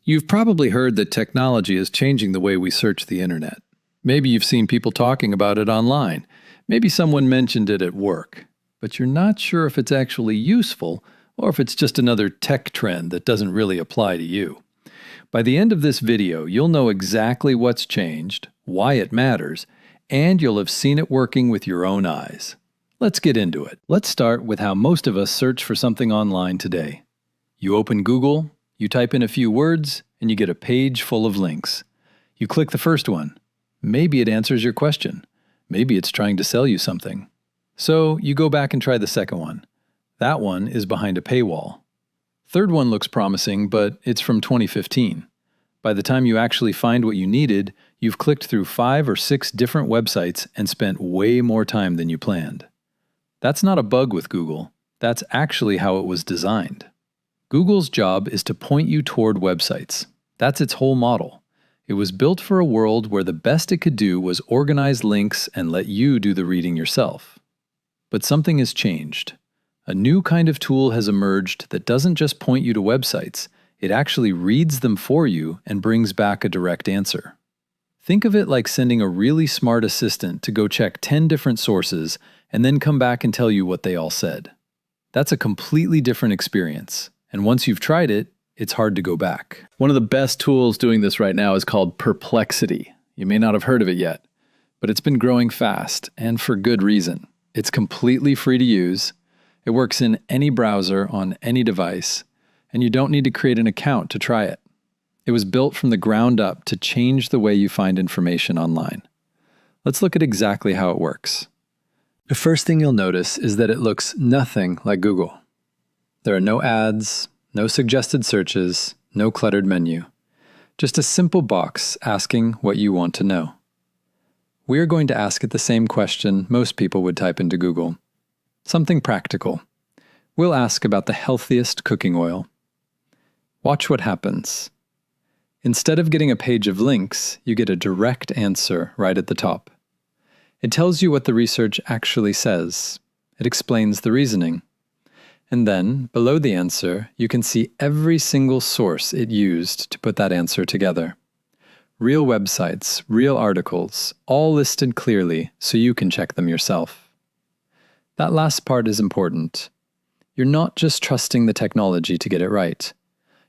You've probably heard that technology is changing the way we search the internet. Maybe you've seen people talking about it online. Maybe someone mentioned it at work. But you're not sure if it's actually useful or if it's just another tech trend that doesn't really apply to you. By the end of this video, you'll know exactly what's changed, why it matters, and you'll have seen it working with your own eyes. Let's get into it. Let's start with how most of us search for something online today. You open Google, you type in a few words, and you get a page full of links. You click the first one. Maybe it answers your question. Maybe it's trying to sell you something. So you go back and try the second one. That one is behind a paywall. Third one looks promising, but it's from 2015. By the time you actually find what you needed, you've clicked through 5 or 6 different websites and spent way more time than you planned. That's not a bug with Google. That's actually how it was designed. Google's job is to point you toward websites. That's its whole model. It was built for a world where the best it could do was organize links and let you do the reading yourself. But something has changed. A new kind of tool has emerged that doesn't just point you to websites, it actually reads them for you and brings back a direct answer. Think of it like sending a really smart assistant to go check 10 different sources and then come back and tell you what they all said. That's a completely different experience. And once you've tried it, it's hard to go back. One of the best tools doing this right now is called Perplexity. You may not have heard of it yet, but it's been growing fast, and for good reason. It's completely free to use, it works in any browser on any device, and you don't need to create an account to try it. It was built from the ground up to change the way you find information online. Let's look at exactly how it works. The first thing you'll notice is that it looks nothing like Google. There are no ads, no suggested searches, no cluttered menu. Just a simple box asking what you want to know. We are going to ask it the same question most people would type into Google. Something practical. We'll ask about the healthiest cooking oil. Watch what happens. Instead of getting a page of links, you get a direct answer right at the top. It tells you what the research actually says. It explains the reasoning. And then, below the answer, you can see every single source it used to put that answer together. Real websites, real articles, all listed clearly so you can check them yourself. That last part is important. You're not just trusting the technology to get it right.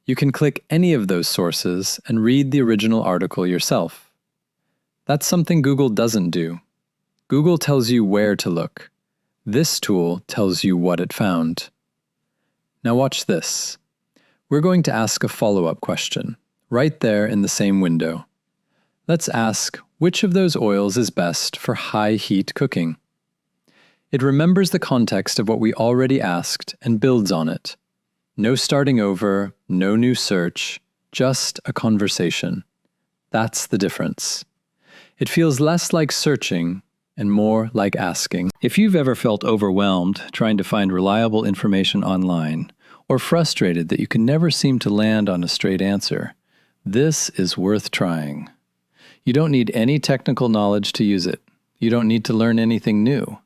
You can click any of those sources and read the original article yourself. That's something Google doesn't do. Google tells you where to look. This tool tells you what it found. Now watch this. We're going to ask a follow-up question, right there in the same window. Let's ask which of those oils is best for high-heat cooking. It remembers the context of what we already asked and builds on it. No starting over, no new search, just a conversation. That's the difference. It feels less like searching and more like asking. If you've ever felt overwhelmed trying to find reliable information online, or frustrated that you can never seem to land on a straight answer, this is worth trying. You don't need any technical knowledge to use it. You don't need to learn anything new.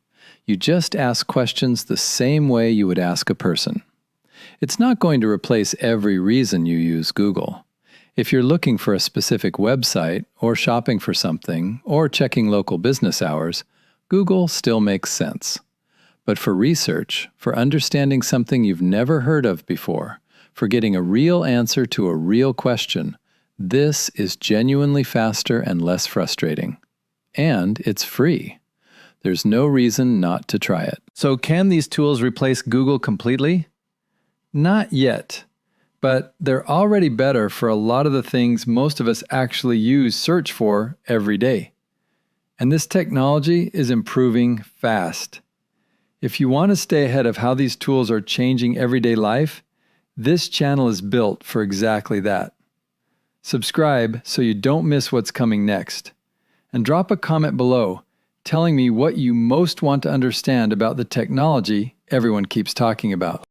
You just ask questions the same way you would ask a person. It's not going to replace every reason you use Google. If you're looking for a specific website, or shopping for something, or checking local business hours, Google still makes sense. But for research, for understanding something you've never heard of before, for getting a real answer to a real question, this is genuinely faster and less frustrating. And it's free. There's no reason not to try it. So can these tools replace Google completely? Not yet. But they're already better for a lot of the things most of us actually use search for every day. And this technology is improving fast. If you want to stay ahead of how these tools are changing everyday life, this channel is built for exactly that. Subscribe so you don't miss what's coming next. And drop a comment below telling me what you most want to understand about the technology everyone keeps talking about.